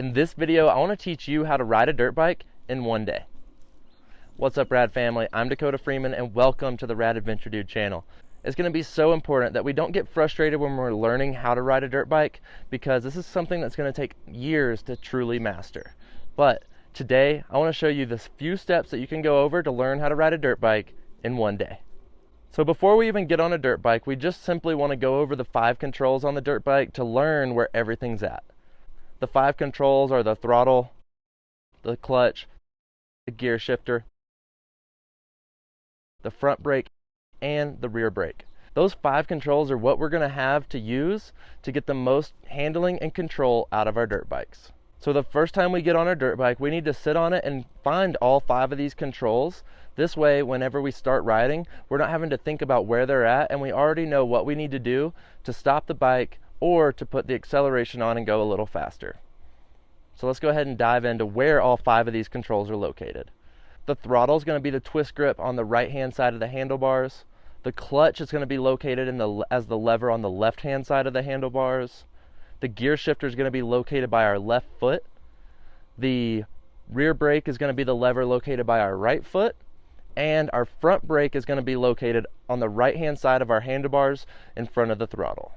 In this video, I want to teach you how to ride a dirt bike in one day. What's up, Rad family? I'm Dakota Freeman and welcome to the Rad Adventure Dude channel. It's going to be so important that we don't get frustrated when we're learning how to ride a dirt bike, because this is something that's going to take years to truly master. But today, I want to show you the few steps that you can go over to learn how to ride a dirt bike in one day. So before we even get on a dirt bike, we just simply want to go over the 5 controls on the dirt bike to learn where everything's at. The 5 controls are the throttle, the clutch, the gear shifter, the front brake, and the rear brake. Those 5 controls are what we're going to have to use to get the most handling and control out of our dirt bikes. So the first time we get on our dirt bike, we need to sit on it and find all 5 of these controls. This way, whenever we start riding, we're not having to think about where they're at, and we already know what we need to do to stop the bike or to put the acceleration on and go a little faster. So let's go ahead and dive into where all 5 of these controls are located. The throttle is going to be the twist grip on the right hand side of the handlebars. The clutch is going to be located as the lever on the left hand side of the handlebars. The gear shifter is going to be located by our left foot. The rear brake is going to be the lever located by our right foot. And our front brake is going to be located on the right hand side of our handlebars in front of the throttle.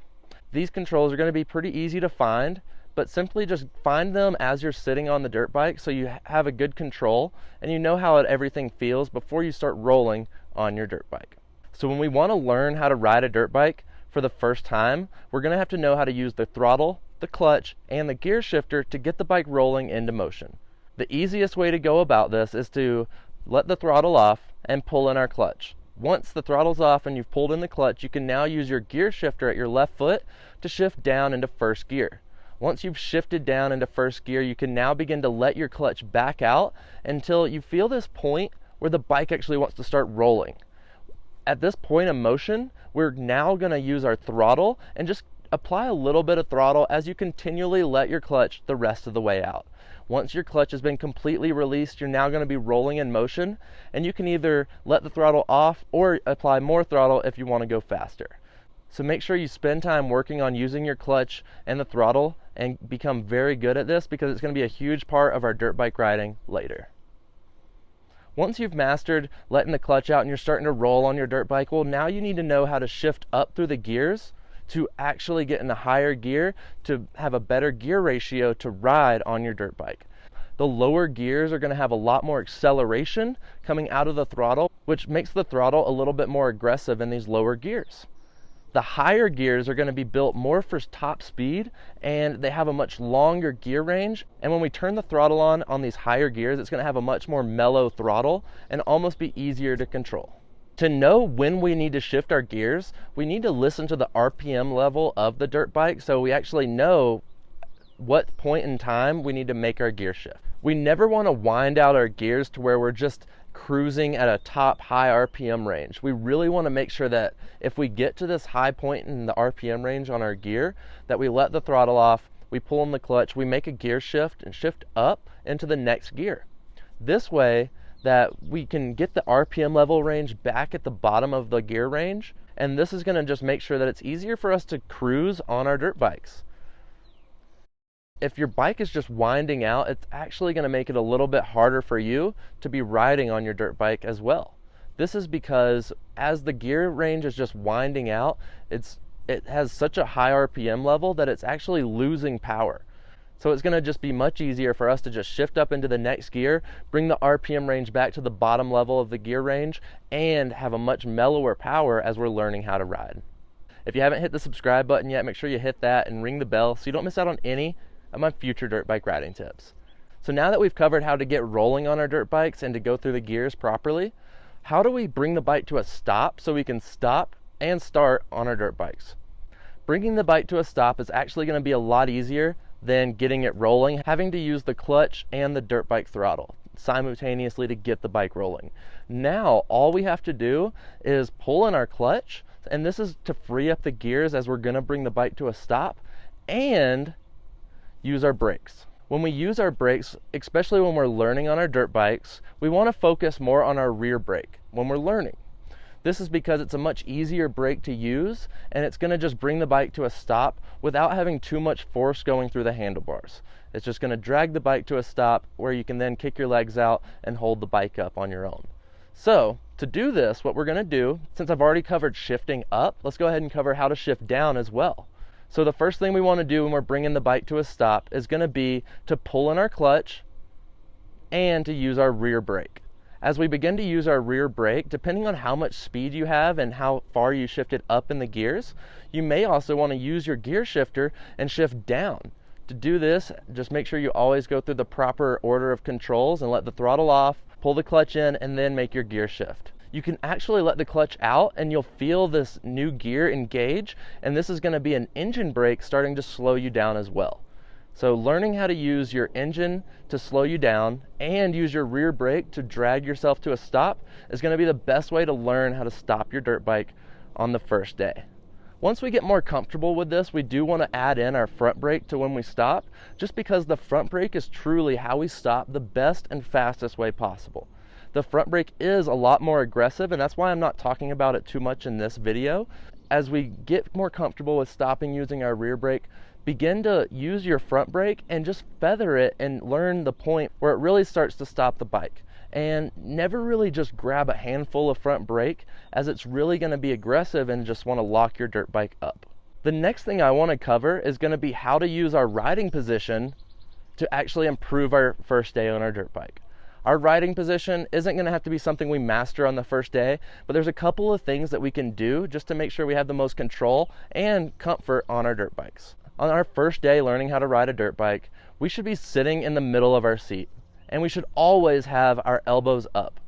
These controls are going to be pretty easy to find, but simply just find them as you're sitting on the dirt bike so you have a good control and you know how everything feels before you start rolling on your dirt bike. So when we want to learn how to ride a dirt bike for the first time, we're going to have to know how to use the throttle, the clutch, and the gear shifter to get the bike rolling into motion. The easiest way to go about this is to let the throttle off and pull in our clutch. Once the throttle's off and you've pulled in the clutch, you can now use your gear shifter at your left foot to shift down into first gear. Once you've shifted down into first gear, you can now begin to let your clutch back out until you feel this point where the bike actually wants to start rolling. At this point of motion, we're now going to use our throttle and just apply a little bit of throttle as you continually let your clutch the rest of the way out. Once your clutch has been completely released, you're now going to be rolling in motion, and you can either let the throttle off or apply more throttle if you want to go faster. So make sure you spend time working on using your clutch and the throttle and become very good at this, because it's going to be a huge part of our dirt bike riding later. Once you've mastered letting the clutch out and you're starting to roll on your dirt bike, well, now you need to know how to shift up through the gears to actually get in a higher gear to have a better gear ratio to ride on your dirt bike. The lower gears are going to have a lot more acceleration coming out of the throttle, which makes the throttle a little bit more aggressive in these lower gears. The higher gears are going to be built more for top speed, and they have a much longer gear range. And when we turn the throttle on these higher gears, it's going to have a much more mellow throttle and almost be easier to control. To know when we need to shift our gears, we need to listen to the RPM level of the dirt bike so we actually know what point in time we need to make our gear shift. We never want to wind out our gears to where we're just cruising at a top high RPM range. We really want to make sure that if we get to this high point in the RPM range on our gear, that we let the throttle off, we pull in the clutch, we make a gear shift and shift up into the next gear. This way that we can get the RPM level range back at the bottom of the gear range, and this is going to just make sure that it's easier for us to cruise on our dirt bikes. If your bike is just winding out, it's actually going to make it a little bit harder for you to be riding on your dirt bike as well. This is because as the gear range is just winding out, it has such a high RPM level that it's actually losing power. So it's going to just be much easier for us to just shift up into the next gear, bring the RPM range back to the bottom level of the gear range, and have a much mellower power as we're learning how to ride. If you haven't hit the subscribe button yet, make sure you hit that and ring the bell so you don't miss out on any of my future dirt bike riding tips. So now that we've covered how to get rolling on our dirt bikes and to go through the gears properly, how do we bring the bike to a stop so we can stop and start on our dirt bikes? Bringing the bike to a stop is actually going to be a lot easier than getting it rolling, having to use the clutch and the dirt bike throttle simultaneously to get the bike rolling. Now, all we have to do is pull in our clutch, and this is to free up the gears as we're going to bring the bike to a stop, and use our brakes. When we use our brakes, especially when we're learning on our dirt bikes, we want to focus more on our rear brake when we're learning. This is because it's a much easier brake to use, and it's going to just bring the bike to a stop without having too much force going through the handlebars. It's just going to drag the bike to a stop where you can then kick your legs out and hold the bike up on your own. So to do this, what we're going to do, since I've already covered shifting up, let's go ahead and cover how to shift down as well. So the first thing we want to do when we're bringing the bike to a stop is going to be to pull in our clutch and to use our rear brake. As we begin to use our rear brake, depending on how much speed you have and how far you shifted up in the gears, you may also want to use your gear shifter and shift down. To do this, just make sure you always go through the proper order of controls and let the throttle off, pull the clutch in, and then make your gear shift. You can actually let the clutch out and you'll feel this new gear engage, and this is going to be an engine brake starting to slow you down as well. So learning how to use your engine to slow you down and use your rear brake to drag yourself to a stop is going to be the best way to learn how to stop your dirt bike on the first day. Once we get more comfortable with this, we do want to add in our front brake to when we stop, just because the front brake is truly how we stop the best and fastest way possible. The front brake is a lot more aggressive, and that's why I'm not talking about it too much in this video. As we get more comfortable with stopping using our rear brake, begin to use your front brake and just feather it and learn the point where it really starts to stop the bike. And never really just grab a handful of front brake, as it's really going to be aggressive and just want to lock your dirt bike up. The next thing I want to cover is going to be how to use our riding position to actually improve our first day on our dirt bike. Our riding position isn't going to have to be something we master on the first day, but there's a couple of things that we can do just to make sure we have the most control and comfort on our dirt bikes. On our first day learning how to ride a dirt bike, we should be sitting in the middle of our seat, and we should always have our elbows up.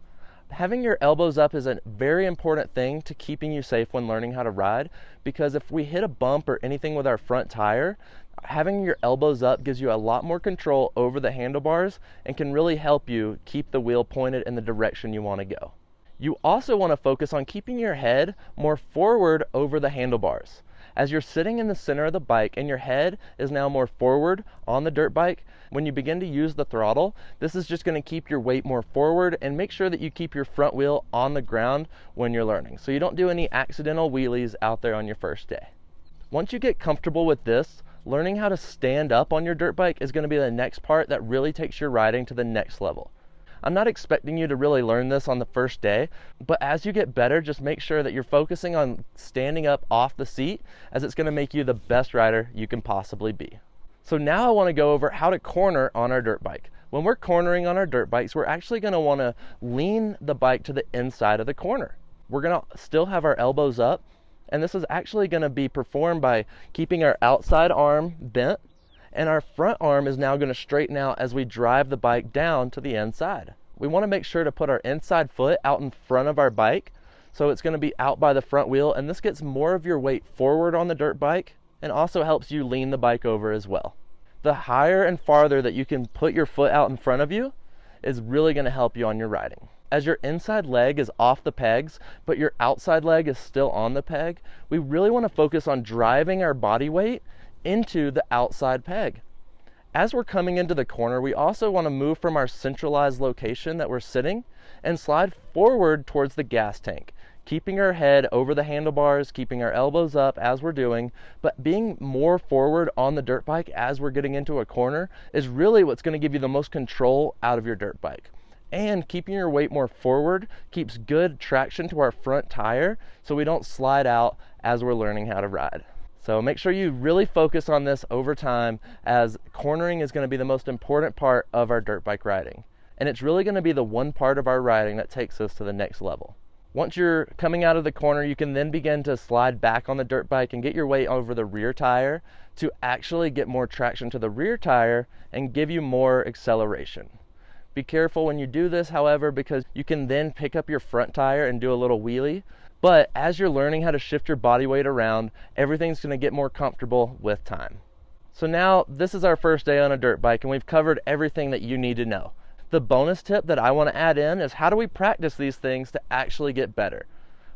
Having your elbows up is a very important thing to keeping you safe when learning how to ride, because if we hit a bump or anything with our front tire, having your elbows up gives you a lot more control over the handlebars and can really help you keep the wheel pointed in the direction you want to go. You also want to focus on keeping your head more forward over the handlebars. As you're sitting in the center of the bike and your head is now more forward on the dirt bike, when you begin to use the throttle, this is just going to keep your weight more forward and make sure that you keep your front wheel on the ground when you're learning, so you don't do any accidental wheelies out there on your first day. Once you get comfortable with this, learning how to stand up on your dirt bike is going to be the next part that really takes your riding to the next level. I'm not expecting you to really learn this on the first day, but as you get better, just make sure that you're focusing on standing up off the seat, as it's going to make you the best rider you can possibly be. So now I want to go over how to corner on our dirt bike. When we're cornering on our dirt bikes, we're actually going to want to lean the bike to the inside of the corner. We're going to still have our elbows up, and this is actually going to be performed by keeping our outside arm bent, and our front arm is now going to straighten out as we drive the bike down to the inside. We want to make sure to put our inside foot out in front of our bike, so it's going to be out by the front wheel, and this gets more of your weight forward on the dirt bike and also helps you lean the bike over as well. The higher and farther that you can put your foot out in front of you is really going to help you on your riding. As your inside leg is off the pegs, but your outside leg is still on the peg, we really want to focus on driving our body weight into the outside peg. As we're coming into the corner, we also want to move from our centralized location that we're sitting and slide forward towards the gas tank, keeping our head over the handlebars, keeping our elbows up as we're doing, but being more forward on the dirt bike as we're getting into a corner is really what's going to give you the most control out of your dirt bike. And keeping your weight more forward keeps good traction to our front tire, so we don't slide out as we're learning how to ride. So make sure you really focus on this over time, as cornering is going to be the most important part of our dirt bike riding. And it's really going to be the one part of our riding that takes us to the next level. Once you're coming out of the corner, you can then begin to slide back on the dirt bike and get your weight over the rear tire to actually get more traction to the rear tire and give you more acceleration. Be careful when you do this, however, because you can then pick up your front tire and do a little wheelie. But as you're learning how to shift your body weight around, everything's going to get more comfortable with time. So now this is our first day on a dirt bike, and we've covered everything that you need to know. The bonus tip that I want to add in is, how do we practice these things to actually get better?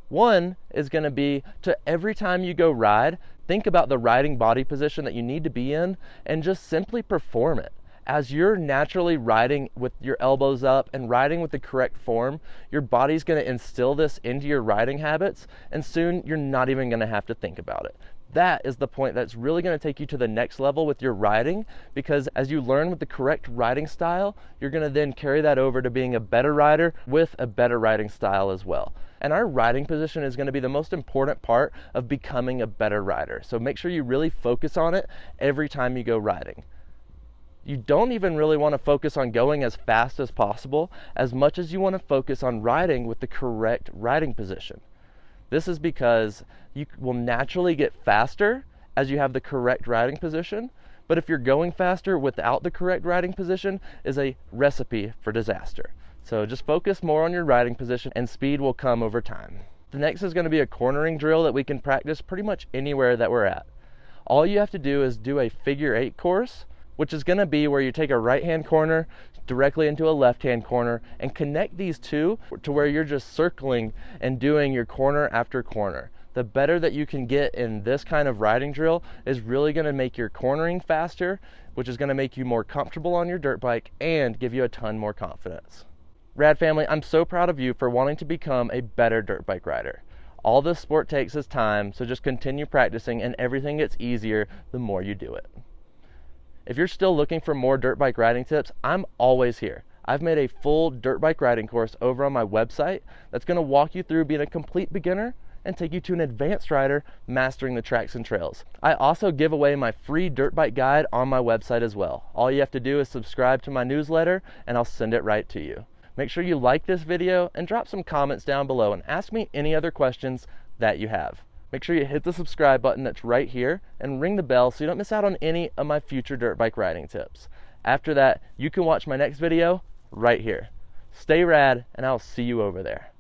One is going to be to, every time you go ride, think about the riding body position that you need to be in and just simply perform it. as you're naturally riding with your elbows up and riding with the correct form, your body's going to instill this into your riding habits, and soon you're not even going to have to think about it. That is the point that's really going to take you to the next level with your riding, because as you learn with the correct riding style, you're going to then carry that over to being a better rider with a better riding style as well. And our riding position is going to be the most important part of becoming a better rider. So make sure you really focus on it every time you go riding. You don't even really want to focus on going as fast as possible as much as you want to focus on riding with the correct riding position. This is because you will naturally get faster as you have the correct riding position, but if you're going faster without the correct riding position, is a recipe for disaster. So just focus more on your riding position and speed will come over time. The next is going to be a cornering drill that we can practice pretty much anywhere that we're at. All you have to do is do a figure 8 course, which is going to be where you take a right-hand corner directly into a left-hand corner and connect these two to where you're just circling and doing your corner after corner. The better that you can get in this kind of riding drill is really going to make your cornering faster, which is going to make you more comfortable on your dirt bike and give you a ton more confidence. Rad family, I'm so proud of you for wanting to become a better dirt bike rider. All this sport takes is time, so just continue practicing and everything gets easier the more you do it. If you're still looking for more dirt bike riding tips, I'm always here. I've made a full dirt bike riding course over on my website that's going to walk you through being a complete beginner and take you to an advanced rider mastering the tracks and trails. I also give away my free dirt bike guide on my website as well. All you have to do is subscribe to my newsletter and I'll send it right to you. Make sure you like this video and drop some comments down below and ask me any other questions that you have. Make sure you hit the subscribe button that's right here and ring the bell so you don't miss out on any of my future dirt bike riding tips. After that, you can watch my next video right here. Stay rad, and I'll see you over there.